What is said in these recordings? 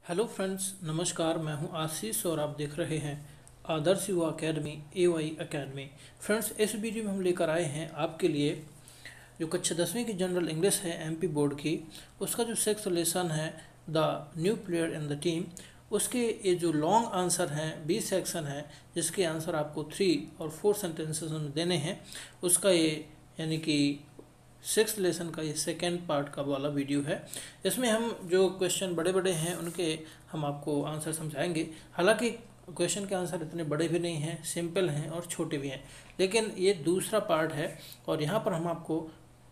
Hello friends, नमस्कार। मैं हूं आशीष और आप देख रहे हैं आदर्श युवा अकेडमी AY अकेडमी। फ्रेंड्स, इस वीडियो में हम लेकर आए हैं आपके लिए जो कक्षा 10वीं की जनरल इंग्लिश है MP बोर्ड की, उसका जो 6th लेसन है the new player in the team, उसके ये जो लॉन्ग आंसर हैं 20 सेक्शन है जिसके आंसर आपको 3 और 4 सेंटेंसेस में देने हैं। उसका ये यानी कि 6th लेसन का ये सेकेंड पार्ट का वाला वीडियो है। इसमें हम जो क्वेश्चन बड़े बड़े हैं उनके हम आपको आंसर समझाएंगे। हालांकि क्वेश्चन के आंसर इतने बड़े भी नहीं हैं, सिंपल हैं और छोटे भी हैं, लेकिन ये दूसरा पार्ट है और यहाँ पर हम आपको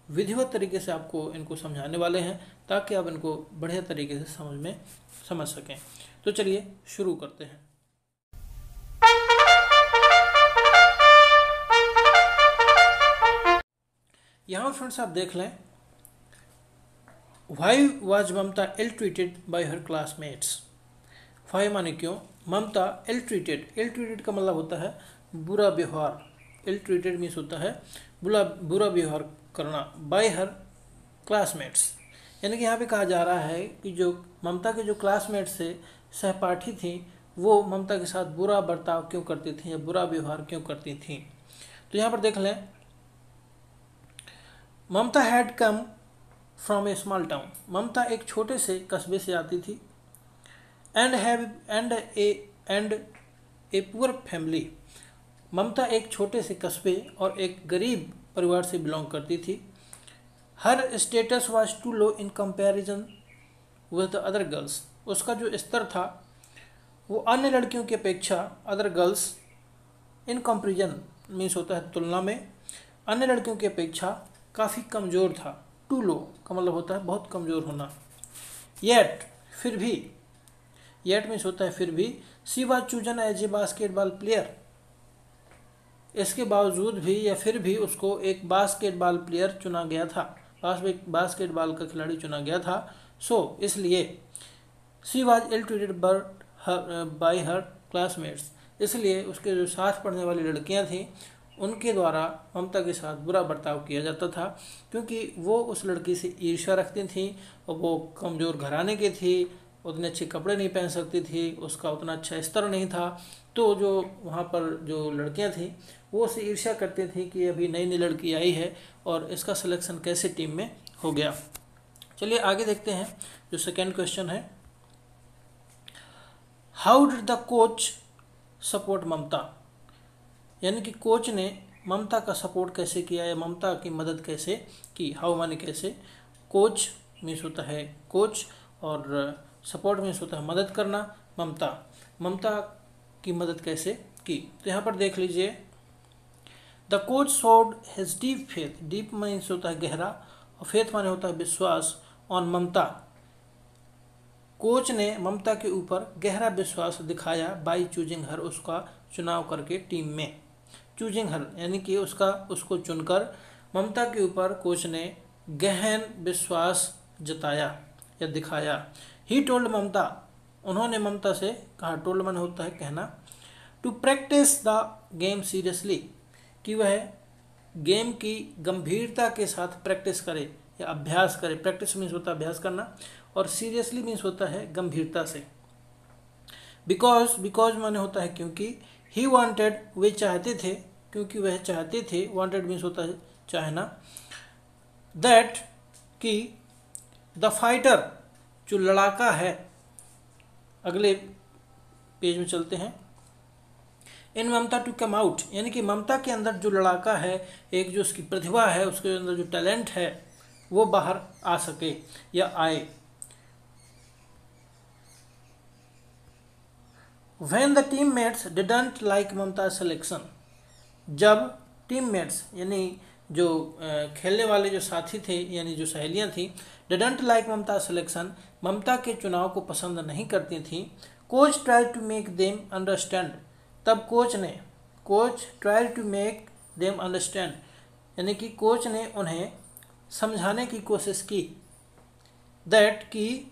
विधिवत तरीके से आपको इनको समझाने वाले हैं ताकि आप इनको बढ़िया तरीके से समझ सकें। तो चलिए शुरू करते हैं। यहाँ फ्रेंड्स आप देख लें, why was Mamata ill treated by her classmates. Why माने क्यों, ममता इल ट्रीटेड का मतलब होता है बुरा व्यवहार। इल ट्रीटेड मीन्स होता है बुरा व्यवहार करना बाय हर क्लासमेट्स। यानी कि यहाँ पे कहा जा रहा है कि जो ममता के जो क्लासमेट्स थे, सहपाठी थी, वो ममता के साथ बुरा बर्ताव क्यों करती थी या बुरा व्यवहार क्यों करती थी। तो यहाँ पर देख लें, Mamata had come from a small town. Mamata एक छोटे से कस्बे से आती थी। And a poor family. Mamata एक छोटे से कस्बे और एक गरीब परिवार से बिलोंग करती थी। Her status was too low in comparison with the other girls. उसका जो स्तर था वो अन्य लड़कियों की अपेक्षा, other girls in comparison means होता है तुलना में, अन्य लड़कियों की अपेक्षा काफ़ी कमज़ोर था। टू लो का मतलब होता है बहुत कमज़ोर होना। येट फिर भी, येट मीन्स होता है फिर भी। She was chosen as a basketball player. इसके बावजूद भी या फिर भी उसको एक बास्केटबॉल प्लेयर चुना गया था, बास्केटबॉल का खिलाड़ी चुना गया था। सो इसलिए she was ill treated by her classmates. इसलिए उसके जो साथ पढ़ने वाली लड़कियां थीं उनके द्वारा ममता के साथ बुरा बर्ताव किया जाता था, क्योंकि वो उस लड़की से ईर्ष्या रखती थी और वो कमज़ोर घराने की थी, उतने अच्छे कपड़े नहीं पहन सकती थी, उसका उतना अच्छा स्तर नहीं था। तो जो वहाँ पर जो लड़कियाँ थीं वो उससे ईर्ष्या करती थी कि अभी नई नई लड़की आई है और इसका सिलेक्शन कैसे टीम में हो गया। चलिए आगे देखते हैं। जो सेकेंड क्वेश्चन है, how did the coach support Mamata. यानी कि कोच ने ममता का सपोर्ट कैसे किया या ममता की मदद कैसे की। हाउ माने कैसे, कोच मीन्स होता है कोच और सपोर्ट मीन्स होता है मदद करना। ममता की मदद कैसे की, तो यहाँ पर देख लीजिए, the coach showed his deep faith. Deep means होता है गहरा और फेथ माने होता है विश्वास। ऑन ममता, कोच ने ममता के ऊपर गहरा विश्वास दिखाया बाई चूजिंग हर, उसका चुनाव करके टीम में। चूजिंग हर यानी कि उसको चुनकर ममता के ऊपर कोच ने गहन विश्वास जताया या दिखाया। ही टोल्ड ममता, उन्होंने ममता से कहा, टोल्ड मन होता है कहना, to practice the game seriously, कि वह गेम की गंभीरता के साथ प्रैक्टिस करे या अभ्यास करे। प्रैक्टिस मीन्स होता है अभ्यास करना और सीरियसली मीन्स होता है गंभीरता से। बिकॉज माने होता है क्योंकि, ही वांटेड वे चाहते थे, क्योंकि वह चाहते थे, वांटेड मीन्स होता है चाहना, दैट कि द फाइटर जो लड़ाका है, अगले पेज में चलते हैं, इन ममता टू कम आउट, यानी कि ममता के अंदर जो लड़ाका है, एक जो उसकी प्रतिभा है, उसके अंदर जो टैलेंट है वो बाहर आ सके या आए। When the teammates didn't like Mamata selection, जब टीममेट्स यानी जो खेलने वाले जो साथी थे यानी जो सहेलियां थी, didn't like ममता सिलेक्शन, ममता के चुनाव को पसंद नहीं करती थी। Coach try to make them understand, तब coach try to make them understand, यानी कि कोच ने उन्हें समझाने की कोशिश की, दैट कि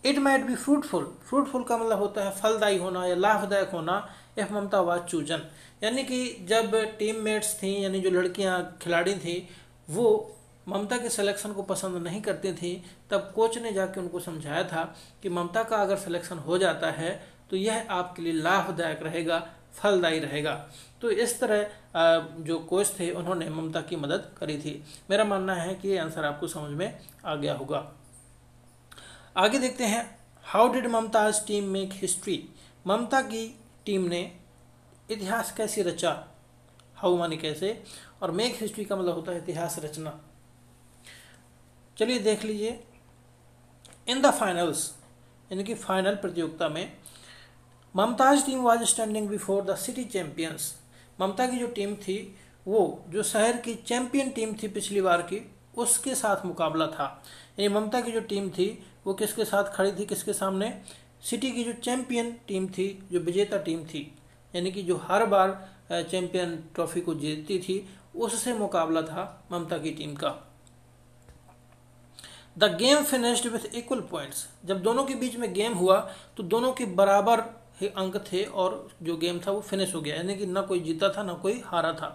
इट माइट बी फ्रूटफुल का मतलब होता है फलदायी होना या लाभदायक होना। इफ ममता वाज चूजन, यानी कि जब टीममेट्स थी यानी जो लड़कियां खिलाड़ी थी वो ममता के सिलेक्शन को पसंद नहीं करती थी, तब कोच ने जाके उनको समझाया था कि ममता का अगर सिलेक्शन हो जाता है तो यह आपके लिए लाभदायक रहेगा, फलदायी रहेगा। तो इस तरह जो कोच थे उन्होंने ममता की मदद करी थी। मेरा मानना है कि ये आंसर आपको समझ में आ गया होगा। आगे देखते हैं, how did Mamata's team make history. Mamata की टीम ने इतिहास कैसे रचा। हाउ माने कैसे, और मेक हिस्ट्री का मतलब होता है इतिहास रचना। चलिए देख लीजिए। इन द फाइनल्स, यानी कि फाइनल प्रतियोगिता में, Mamata's team was standing before the city champions. Mamata की जो टीम थी वो जो शहर की चैंपियन टीम थी पिछली बार की, उसके साथ मुकाबला था। यानी ममता की जो टीम थी वो किसके साथ खड़ी थी, किसके सामने, सिटी की जो चैंपियन टीम थी, जो विजेता टीम थी, यानी कि जो हर बार चैंपियन ट्रॉफी को जीतती थी, उससे मुकाबला था ममता की टीम का। The game finished with equal points. जब दोनों के बीच में गेम हुआ तो दोनों के बराबर ही अंक थे और जो गेम था वो फिनिश हो गया, यानी कि ना कोई जीता था ना कोई हारा था।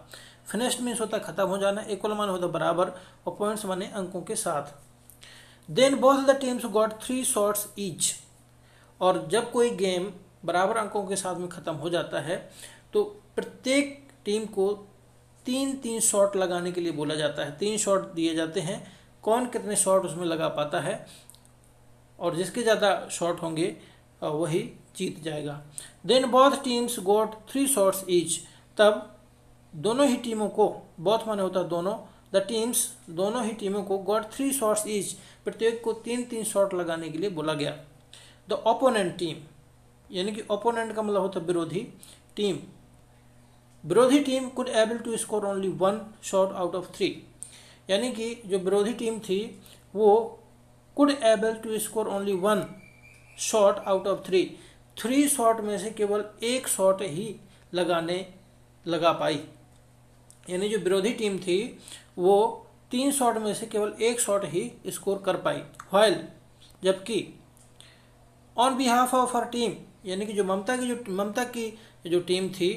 फिनिश्ड मीन्स होता है खत्म हो जाना, इक्वल माने होता है बराबर, और पॉइंट्स माने अंकों के साथ। Then both the teams got 3 shots each. और जब कोई गेम बराबर अंकों के साथ में खत्म हो जाता है तो प्रत्येक टीम को 3-3 शॉट लगाने के लिए बोला जाता है। 3 शॉट दिए जाते हैं, कौन कितने शॉट उसमें लगा पाता है, और जिसके ज़्यादा शॉट होंगे वही जीत जाएगा। Then both teams got 3 shots each. तब दोनों ही टीमों को, बोथ माने होता है दोनों, द टीम्स दोनों ही टीमों को गॉट 3 शॉट्स ईच, प्रत्येक को 3-3 शॉट लगाने के लिए बोला गया। द ओपोनेंट टीम, यानी कि ओपोनेंट का मतलब होता है विरोधी टीम, विरोधी team could able to score only 1 shot out of 3। यानी कि जो विरोधी टीम थी वो could able to score only 1 shot out of 3 shot में से केवल 1 शॉट ही लगा पाई। यानी जो विरोधी टीम थी वो 3 शॉट में से केवल 1 शॉट ही स्कोर कर पाई। व्हाइल, जबकि on behalf of her team, यानी कि जो ममता की जो टीम थी,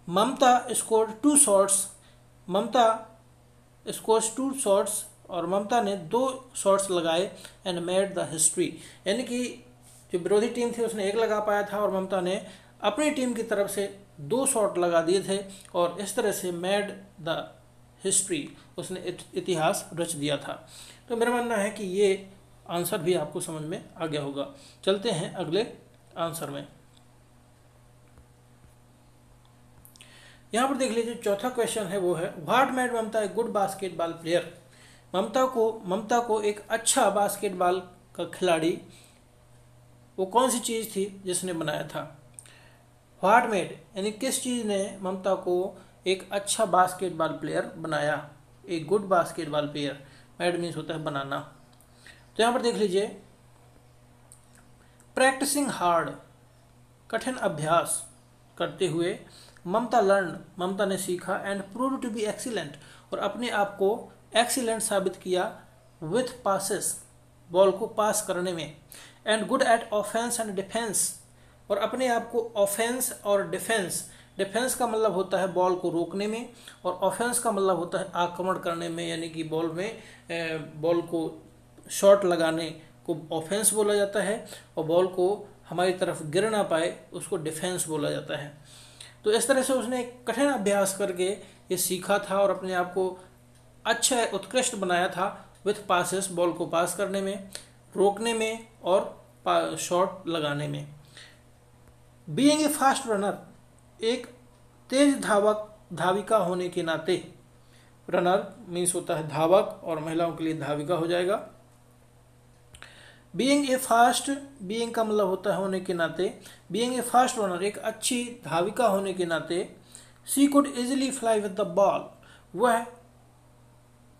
ममता स्कोर 2 शॉट्स, ममता स्कोर्स 2 शॉट्स, और ममता ने 2 शॉट्स लगाए एंड मेड द हिस्ट्री। यानी कि जो विरोधी टीम थी उसने 1 लगा पाया था और ममता ने अपनी टीम की तरफ से 2 शॉट लगा दिए थे, और इस तरह से मेड द हिस्ट्री, उसने इतिहास रच दिया था। तो मेरा मानना है कि ये आंसर भी आपको समझ में आ गया होगा। चलते हैं अगले आंसर में। यहाँ पर देख लीजिए, चौथा क्वेश्चन है वो है, what made Mamata a good basketball player. Mamata को एक अच्छा बास्केटबॉल का खिलाड़ी, वो कौन सी चीज़ थी जिसने बनाया था। व्हाट मेड यानी किस चीज़ ने ममता को एक अच्छा बास्केटबॉल प्लेयर बनाया, एक good basketball player. Made means होता है बनाना। तो यहाँ पर देख लीजिए, प्रैक्टिसिंग हार्ड, कठिन अभ्यास करते हुए, ममता ने सीखा, and prove to be excellent, और अपने आप को एक्सीलेंट साबित किया, विथ पासेस, बॉल को पास करने में, and good at offence and defence, और अपने आप को ऑफेंस और डिफेंस का मतलब होता है बॉल को रोकने में, और ऑफेंस का मतलब होता है आक्रमण करने में, यानी कि बॉल को शॉट लगाने को ऑफेंस बोला जाता है, और बॉल को हमारी तरफ गिर ना पाए उसको डिफेंस बोला जाता है। तो इस तरह से उसने एक कठिन अभ्यास करके ये सीखा था और अपने आप को अच्छा उत्कृष्ट बनाया था, विथ पासेस, बॉल को पास करने में, रोकने में और शॉट लगाने में। बीइंग ए फास्ट रनर, एक तेज धाविका होने के नाते, रनर मीन्स होता है धावक और महिलाओं के लिए धाविका हो जाएगा। बीइंग का मतलब होता है होने के नाते, बीइंग ए फास्ट रनर, एक अच्छी धाविका होने के नाते, she could easily fly with the ball, वह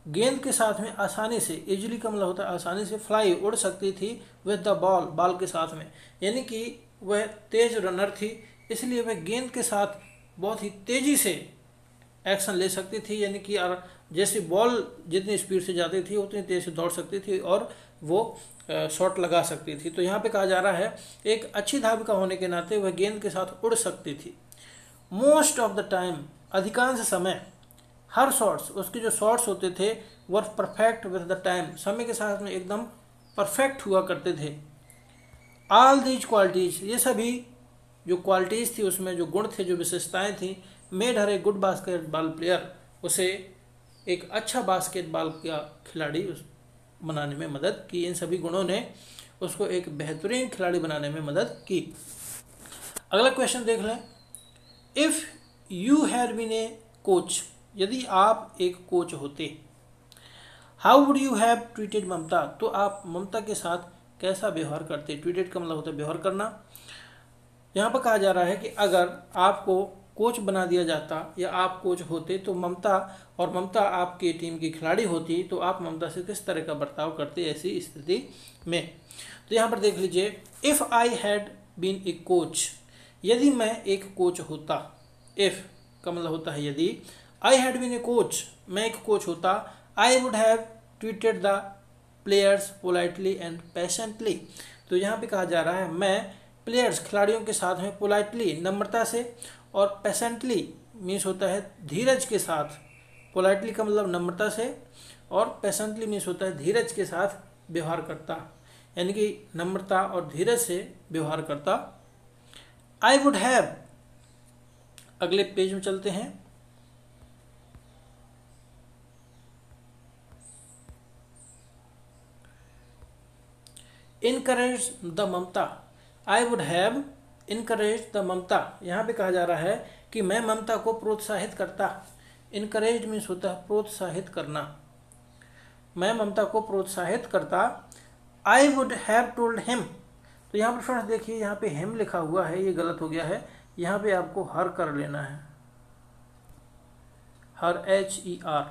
गेंद के साथ में आसानी से, इजिली का मतलब होता है आसानी से, फ्लाई उड़ सकती थी, विद द बॉल के साथ में, यानी कि वह तेज रनर थी, इसलिए वह गेंद के साथ बहुत ही तेजी से एक्शन ले सकती थी, यानी कि जैसे बॉल जितनी स्पीड से जाती थी उतनी तेज से दौड़ सकती थी और वो शॉट लगा सकती थी। तो यहाँ पे कहा जा रहा है एक अच्छी धाविका होने के नाते वह गेंद के साथ उड़ सकती थी। मोस्ट ऑफ द टाइम, अधिकांश समय, हर शॉट्स, उसके जो शॉट्स होते थे वर परफेक्ट विद द टाइम, समय के साथ में एकदम परफेक्ट हुआ करते थे। ऑल दीज क्वालिटीज, ये सभी जो क्वालिटीज़ थी उसमें जो गुण थे, जो विशेषताएं थी, मेड हर ए गुड बास्केटबॉल प्लेयर, उसे एक अच्छा बास्केटबॉल का खिलाड़ी बनाने में मदद की। इन सभी गुणों ने उसको एक बेहतरीन खिलाड़ी बनाने में मदद की। अगला क्वेश्चन देख लें। If you had been a coach, यदि आप एक कोच होते, how would you have treated Mamata, तो आप ममता के साथ कैसा व्यवहार करते। ट्रीटेड का मतलब होता है व्यवहार करना। यहाँ पर कहा जा रहा है कि अगर आपको कोच बना दिया जाता या आप कोच होते तो ममता, और ममता आपकी टीम की खिलाड़ी होती, तो आप ममता से किस तरह का बर्ताव करते ऐसी स्थिति में। तो यहाँ पर देख लीजिए, if I had been a coach, यदि मैं एक कोच होता, इफ़ का मतलब होता है यदि, I had been a coach, मैं एक कोच होता, I would have treated the players politely and patiently. तो यहाँ पे कहा जा रहा है मैं प्लेयर्स खिलाड़ियों के साथ में पोलाइटली नम्रता से, और पेशेंटली मीन्स होता है धीरज के साथ, पोलाइटली का मतलब नम्रता से, और पेशेंटली मीन्स होता है धीरज के साथ व्यवहार करता, यानी कि नम्रता और धीरज से व्यवहार करता। आई वुड हैव, अगले पेज में चलते हैं। Encourage the Mamata, I would have encourage the Mamata, यहाँ पे कहा जा रहा है कि मैं ममता को प्रोत्साहित करता। इनकरेज मीन्स होता है प्रोत्साहित करना, मैं ममता को प्रोत्साहित करता। I would have told him, तो यहाँ पर फ्रेंड्स देखिए, यहाँ पे हिम लिखा हुआ है, ये गलत हो गया है, यहाँ पे आपको हर कर लेना है, हर HER,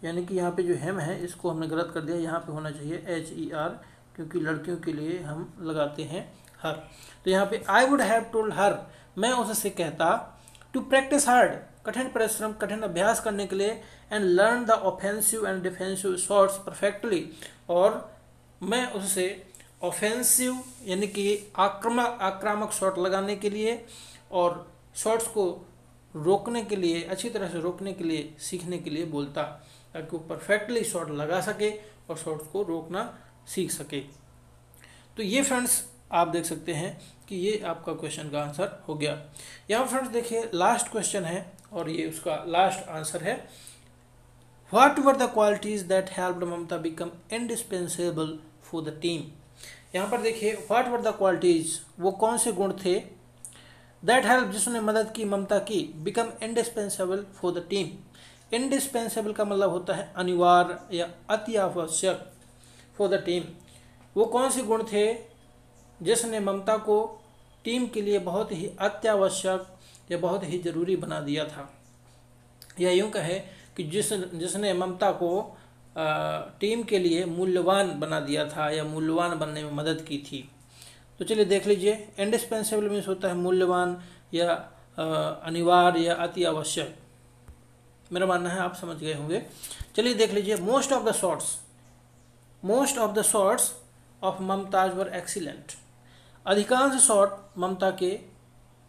यानी कि यहाँ पे जो हिम है इसको हमने गलत कर दिया, यहाँ पे होना चाहिए HER, क्योंकि लड़कियों के लिए हम लगाते हैं हर। तो यहाँ पे आई वुड हैव टोल्ड हर, मैं उससे कहता, टू प्रैक्टिस हार्ड, कठिन परिश्रम, कठिन अभ्यास करने के लिए, and learn the offensive and defensive shots perfectly, और मैं उससे ऑफेंसिव यानी कि आक्रामक शॉट लगाने के लिए और शॉट्स को रोकने के लिए, अच्छी तरह से रोकने के लिए, सीखने के लिए बोलता, ताकि वो परफेक्टली शॉट लगा सके और शॉट्स को रोकना सीख सके। तो ये फ्रेंड्स आप देख सकते हैं कि ये आपका क्वेश्चन का आंसर हो गया। यहाँ फ्रेंड्स देखिए लास्ट क्वेश्चन है और ये उसका लास्ट आंसर है। What were the qualities that helped Mamata become indispensable for the team. यहाँ पर देखिए व्हाट वर द क्वालिटीज, वो कौन से गुण थे, दैट हेल्प जिसने मदद की ममता की, become indispensable for the team. Indispensable का मतलब होता है अनिवार्य या अति आवश्यक, फॉर द टीम। वो कौन से गुण थे जिसने ममता को टीम के लिए बहुत ही अत्यावश्यक या बहुत ही जरूरी बना दिया था, या यूं कहे कि जिसने ममता को टीम के लिए मूल्यवान बना दिया था या मूल्यवान बनने में मदद की थी। तो चलिए देख लीजिए, इंडिस्पेंसेबल मीन्स होता है मूल्यवान या अनिवार्य या अति आवश्यक। मेरा मानना है आप समझ गए होंगे। चलिए देख लीजिए, most of the shots of Mumtaz were excellent. अधिकांश शॉट ममता के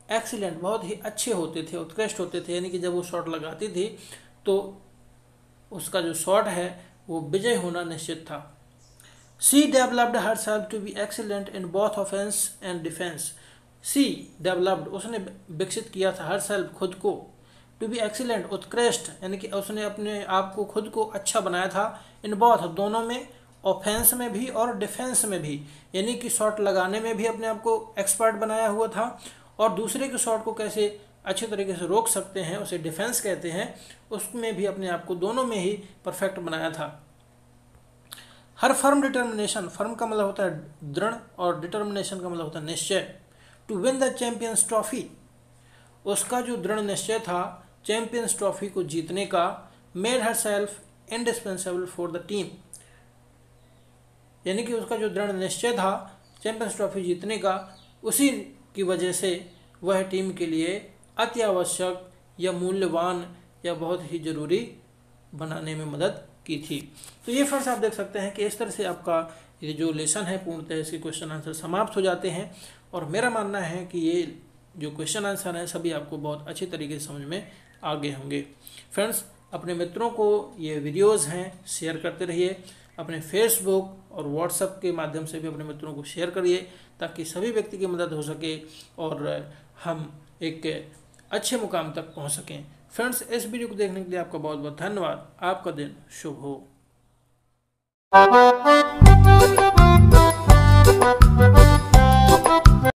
एक्सीलेंट बहुत ही अच्छे होते थे, उत्कृष्ट होते थे, यानी कि जब वो शॉट लगाती थी तो उसका जो शॉट है वो विजय होना निश्चित था। She developed herself to be excellent in both offence and defence. She developed उसने विकसित किया था, हरसेल्फ खुद को, टू बी एक्सीलेंट उत्कृष्ट, यानी कि उसने अपने आप को खुद को अच्छा बनाया था, इन बोथ दोनों में, ऑफेंस में भी और डिफेंस में भी, यानी कि शॉट लगाने में भी अपने आप को एक्सपर्ट बनाया हुआ था, और दूसरे के शॉट को कैसे अच्छे तरीके से रोक सकते हैं उसे डिफेंस कहते हैं, उसमें भी अपने आप को दोनों में ही परफेक्ट बनाया था। हर फर्म डिटर्मिनेशन, फर्म का मतलब होता है दृढ़ और डिटर्मिनेशन का मतलब होता है निश्चय, to win the Champions Trophy, उसका जो दृढ़ निश्चय था चैंपियंस ट्रॉफी को जीतने का, made her self indispensable for the team, यानी कि उसका जो दृढ़ निश्चय था चैंपियंस ट्रॉफी जीतने का, उसी की वजह से वह टीम के लिए अति आवश्यक या मूल्यवान या बहुत ही जरूरी बनाने में मदद की थी। तो ये फ्रेंड्स आप देख सकते हैं कि इस तरह से आपका ये जो लेसन है पूर्णतः इसके क्वेश्चन आंसर समाप्त हो जाते हैं, और मेरा मानना है कि ये जो क्वेश्चन आंसर है सभी आपको बहुत अच्छी तरीके से समझ में आगे होंगे। फ्रेंड्स, अपने मित्रों को ये वीडियोस हैं शेयर करते रहिए, अपने फेसबुक और व्हाट्सएप के माध्यम से भी अपने मित्रों को शेयर करिए ताकि सभी व्यक्ति की मदद हो सके और हम एक अच्छे मुकाम तक पहुंच सकें। फ्रेंड्स, इस वीडियो को देखने के लिए आपका बहुत बहुत धन्यवाद। आपका दिन शुभ हो।